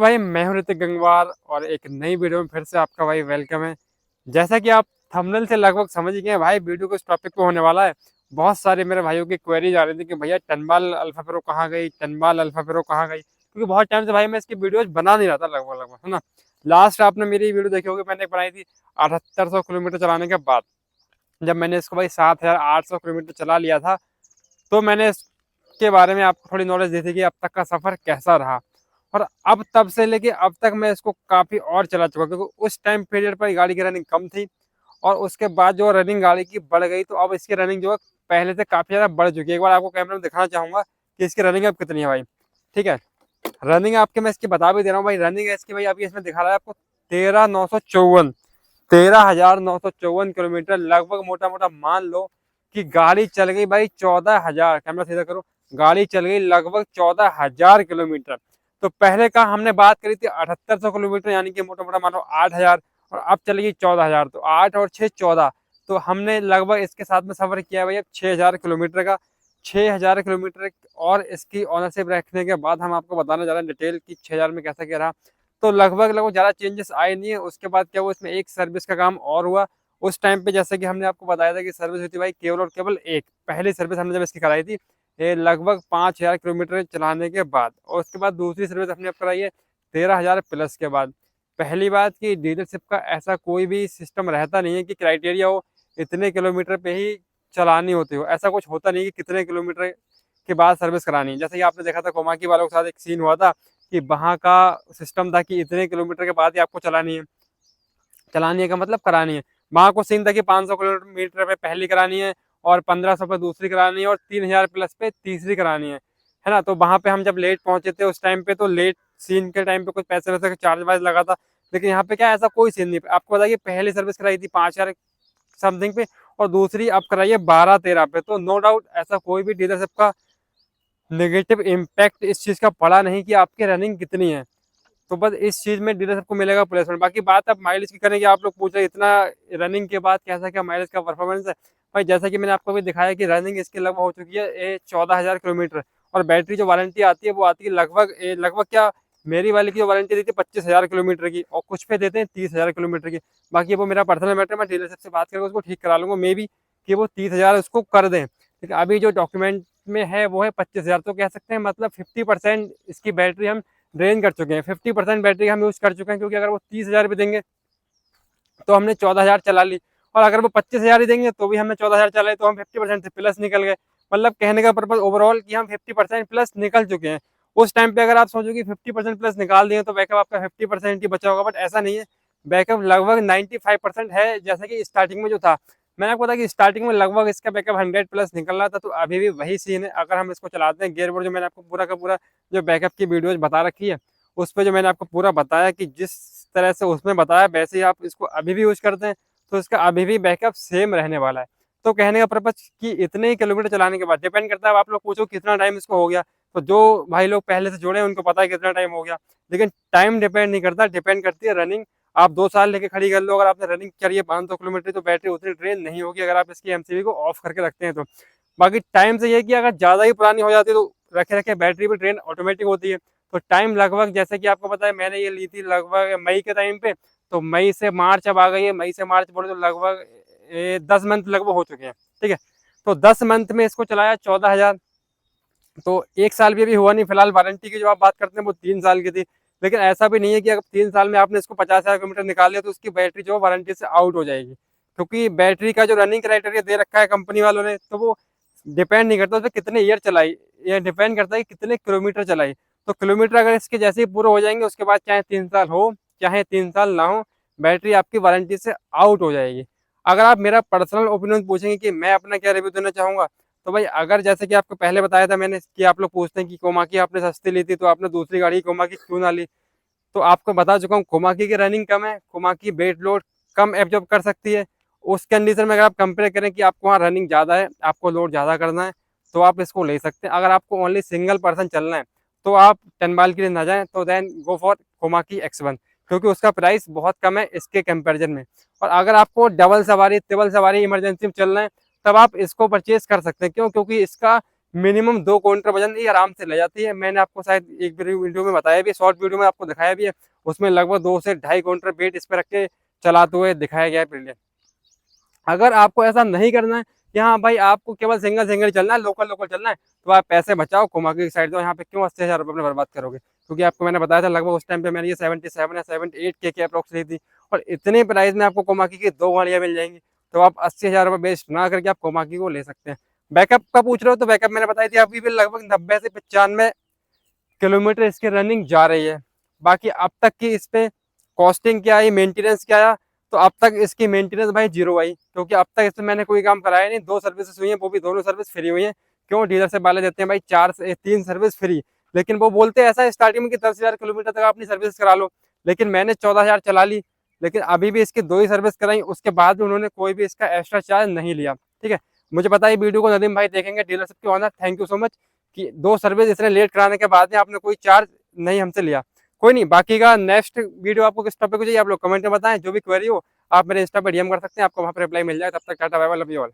भाई मैं हूं ऋतिक गंगवार और एक नई वीडियो में फिर से आपका भाई वेलकम है। जैसा कि आप थंबनेल से लगभग समझ ही गए भाई, वीडियो को इस टॉपिक पे होने वाला है। बहुत सारे मेरे भाइयों की क्वेरीज आ रही थी कि भैया टनबाल अल्फा फेरो कहाँ गई, टनबाल अल्फा फेरो कहाँ गई, क्योंकि बहुत टाइम से भाई मैं इसकी वीडियोज बना नहीं रहा था लगभग लगभग, है ना। लास्ट आपने मेरी वीडियो देखी होगी, मैंने बनाई थी 7800 किलोमीटर चलाने के बाद। जब मैंने इसको भाई 7800 किलोमीटर चला लिया था, तो मैंने इसके बारे में आपको थोड़ी नॉलेज दी थी कि अब तक का सफ़र कैसा रहा। और अब तब से लेके अब तक मैं इसको काफ़ी और चला चुका, क्योंकि उस टाइम पीरियड पर गाड़ी की रनिंग कम थी और उसके बाद जो रनिंग गाड़ी की बढ़ गई, तो अब इसकी रनिंग जो है पहले से काफ़ी ज़्यादा बढ़ चुकी है। एक बार आपको कैमरे में दिखाना चाहूँगा कि इसकी रनिंग अब कितनी है भाई। ठीक है, रनिंग आपके मैं इसकी बता भी दे रहा हूँ भाई। रनिंग है इसकी भाई, अभी इसमें दिखा रहा है आपको 13,954, 13,954 किलोमीटर लगभग। मोटा मोटा मान लो कि गाड़ी चल गई भाई 14,000, कैमरा सीधा करो, गाड़ी चल गई लगभग 14,000 किलोमीटर। तो पहले का हमने बात करी थी 7800 किलोमीटर, यानी कि मोटा मोटा मानो 8,000, और अब चलेगी 14,000, तो 8 और 6 14। तो हमने लगभग इसके साथ में सफर किया भाई अब 6,000 किलोमीटर का। 6,000 किलोमीटर और इसकी ऑनरशिप रखने के बाद हम आपको बताने जा रहे हैं डिटेल कि 6,000 में कैसा क्या रहा। तो लगभग लगभग ज़्यादा चेंजेस आए नहीं है। उसके बाद क्या हुआ, इसमें एक सर्विस का काम और हुआ। उस टाइम पे जैसे कि हमने आपको बताया था कि सर्विस हुई थी भाई केवल और केवल एक, पहली सर्विस हमने जब इसकी कराई थी ये लगभग 5,000 किलोमीटर चलाने के बाद, और उसके बाद दूसरी सर्विस हमने अब कराई है 13,000 प्लस के बाद। पहली बात कि डीलरशिप का ऐसा कोई भी सिस्टम रहता नहीं है कि क्राइटेरिया हो इतने किलोमीटर पे ही चलानी होती हो, ऐसा कुछ होता नहीं कि कितने किलोमीटर के बाद सर्विस करानी है। जैसे कि आपने देखा था कोमाकी वालों के साथ एक सीन हुआ था कि वहाँ का सिस्टम था कि इतने किलोमीटर के बाद ही आपको चलानी है। चलानी है का मतलब करानी है। वहाँ को सीन था कि 500 किलोमीटर पे पहली करानी है, और 1500 पे दूसरी करानी है, और 3,000 प्लस पे तीसरी करानी है ना। तो वहाँ पे हम जब लेट पहुंचे थे उस टाइम पे, तो लेट सीन के टाइम पे कुछ पैसे वैसे चार्ज वार्ज लगा था। लेकिन यहाँ पे क्या ऐसा कोई सीन नहीं। आपको बताइए पहली सर्विस कराई थी 5,000 समथिंग पे, और दूसरी अब कराइए 12-13 पे। तो नो डाउट ऐसा कोई भी डीलरशिप का नेगेटिव इम्पैक्ट इस चीज़ का पड़ा नहीं कि आपकी रनिंग कितनी है। तो बस इस चीज़ में डीलर सबको मिलेगा प्लेसमेंट। बाकी बात अब माइलेज की करेंगे, आप लोग पूछ रहे इतना रनिंग के बाद कैसा क्या माइलेज का परफॉर्मेंस है। भाई जैसा कि मैंने आपको भी दिखाया कि रनिंग इसकी लगभग हो चुकी है 14,000 किलोमीटर, और बैटरी जो वारंटी आती है वो आती है लगभग लगभग क्या, मेरी वाली की जो वारंटी दी थी 25,000 किलोमीटर की, और कुछ पे देते हैं 30,000 किलोमीटर की। बाकी वो मेरा पर्सनल मैटर, मैं डीलरशिप से बात करके उसको ठीक करा लूँगा, मे बी कि वो 30,000 उसको कर दें। लेकिन अभी जो डॉक्यूमेंट में है वो है 25,000, तो कह सकते हैं मतलब 50% इसकी बैटरी हम ड्रेन कर चुके हैं। 50% बैटरी हम यूज़ कर चुके हैं, क्योंकि अगर वो 30,000 भी देंगे तो हमने 14,000 चला ली, और अगर वो 25,000 ही देंगे तो भी हमने 14,000 चलाए, तो हम 50% से प्लस निकल गए। मतलब कहने का पर्पज ओवरऑल कि हम 50% प्लस निकल चुके हैं। उस टाइम पे अगर आप सोचो कि 50% प्लस निकाल दिए तो बैकअप आपका 50% ही बचा होगा, बट ऐसा नहीं है। बैकअप लगभग 95% है, जैसा कि स्टार्टिंग में जो था। मैंने आपको बताया कि स्टार्टिंग में लगभग इसका बैकअप 100 प्लस निकल रहा था, तो अभी भी वही सीन है। अगर हम इसको चलाते हैं गियर बोर्ड, जो मैंने आपको पूरा का पूरा जो बैकअप की वीडियोज बता रखी है, उस पर जो मैंने आपको पूरा बताया कि जिस तरह से उसमें बताया वैसे ही आप इसको अभी भी यूज़ करते हैं, तो इसका अभी भी बैकअप सेम रहने वाला है। तो कहने का पर्पज कि इतने ही किलोमीटर चलाने के बाद डिपेंड करता है। अब आप लोग पूछो कितना टाइम इसको हो गया, तो जो भाई लोग पहले से जुड़े हैं उनको पता है कितना टाइम हो गया। लेकिन टाइम डिपेंड नहीं करता, डिपेंड करती है रनिंग। आप 2 साल लेके खड़ी कर लो, अगर आपने रनिंग करी है 500 किलोमीटर, तो बैटरी उतनी ड्रेन नहीं होगी अगर आप इसकी एमसीबी को ऑफ करके रखते हैं तो। बाकी टाइम से ये कि अगर ज़्यादा ही पुरानी हो जाती है तो रखे रखे बैटरी भी ड्रेन ऑटोमेटिक होती है। तो टाइम लगभग जैसे कि आपको पता है मैंने ये ली थी लगभग मई के टाइम पे, तो मई से मार्च अब आ गई है। मई से मार्च बोले तो लगभग 10 मंथ लगभग हो चुके हैं। ठीक है, तो 10 मंथ में इसको चलाया 14,000। तो 1 साल भी अभी हुआ नहीं फिलहाल। वारंटी की जो आप बात करते हैं वो 3 साल की थी। लेकिन ऐसा भी नहीं है कि अगर 3 साल में आपने इसको 50,000 किलोमीटर निकाल लिया तो उसकी बैटरी जो वारंटी से आउट हो जाएगी, क्योंकि बैटरी का जो रनिंग क्राइटेरिया दे रखा है कंपनी वालों ने, तो वो डिपेंड नहीं करता उस पर कितने ईयर चलाई, ये डिपेंड करता है कि कितने किलोमीटर चलाई। तो किलोमीटर अगर इसके जैसे ही पूरे हो जाएंगे, उसके बाद चाहे 3 साल हो चाहे 3 साल ना हो, बैटरी आपकी वारंटी से आउट हो जाएगी। अगर आप मेरा पर्सनल ओपिनियन पूछेंगे कि मैं अपना क्या रिव्यू देना चाहूँगा, तो भाई अगर जैसे कि आपको पहले बताया था मैंने कि आप लोग पूछते हैं कि कोमाकी आपने सस्ती ली थी तो आपने दूसरी गाड़ी कोमाकी क्यों ना ली, तो आपको बता चुका हूँ कोमाकी की रनिंग कम है, कोमाकी वेट लोड कम एब्जॉर्ब कर सकती है। उस कंडीशन में अगर आप कंपेयर करें कि आपको वहाँ रनिंग ज़्यादा है, आपको लोड ज़्यादा करना है, तो आप इसको ले सकते हैं। अगर आपको ओनली सिंगल पर्सन चलना है तो आप टनबाल के लिए ना जाएं, तो then go for Komaki X1, क्योंकि उसका प्राइस बहुत कम है इसके कंपेरिजन में। और अगर आपको डबल सवारी ट्रिपल सवारी इमरजेंसी में चलना है, तब आप इसको परचेज कर सकते हैं। क्यों? क्योंकि इसका मिनिमम 2 क्विंटल वजन ये आराम से ले जाती है। मैंने आपको शायद एक वीडियो में बताया भी, शॉर्ट वीडियो में आपको दिखाया भी है, उसमें लगभग 2 से 2.5 क्विंटल वेट इस पर रख के चलाते हुए दिखाया गया है ब्रिलियंट। अगर आपको ऐसा नहीं करना है कि हाँ भाई आपको केवल सिंगल सिंगल चलना है, लोकल लोकल चलना है, तो आप पैसे बचाओ, कोमाकी की साइड दो। यहाँ पे क्यों 80,000 रुपये अपने बर्बाद करोगे? क्योंकि आपको मैंने बताया था लगभग उस टाइम पे मैंने ये 77 या 78 के अप्रोक्स ली थी, और इतने प्राइस में आपको कोमाकी की 2 गाड़ियाँ मिल जाएंगी। तो आप 80,000 रुपये वेस्ट ना करके आप कोमाकी को ले सकते हैं। बैकअप का पूछ रहे हो तो बैकअप मैंने बताई थी आपकी भी लगभग 90 से 95 किलोमीटर इसकी रनिंग जा रही है। बाकी अब तक की इस पे कॉस्टिंग क्या आई, मेंटेनेंस क्या आया, तो अब तक इसकी मेंटेनेंस भाई जीरो आई, क्योंकि अब तक इसमें मैंने कोई काम कराया नहीं। 2 सर्विसेज हुई हैं, वो भी दोनों सर्विस फ्री हुई हैं। क्यों? डीलर से वाले देते हैं भाई 3 सर्विस फ्री, लेकिन वो बोलते हैं ऐसा है स्टार्टिंग में कि 10,000 किलोमीटर तक आप अपनी सर्विस करा लो। लेकिन मैंने 14,000 चला ली, लेकिन अभी भी इसकी 2 ही सर्विस कराई, उसके बाद भी उन्होंने कोई भी इसका एक्स्ट्रा चार्ज नहीं लिया। ठीक है, मुझे पता है वीडियो को नदीम भाई देखेंगे, डीलरशिप के owner, thank you so much कि 2 सर्विस इतने लेट कराने के बाद में आपने कोई चार्ज नहीं हमसे लिया। कोई नहीं, बाकी का नेक्स्ट वीडियो आपको किस टॉपिक को चाहिए आप लोग कमेंट में बताएं। जो भी क्वेरी हो आप मेरे इंस्टा पर डीएम कर सकते हैं, आपको वहाँ पर रिप्लाई मिल जाए। तब तक tata bye bye, love you all.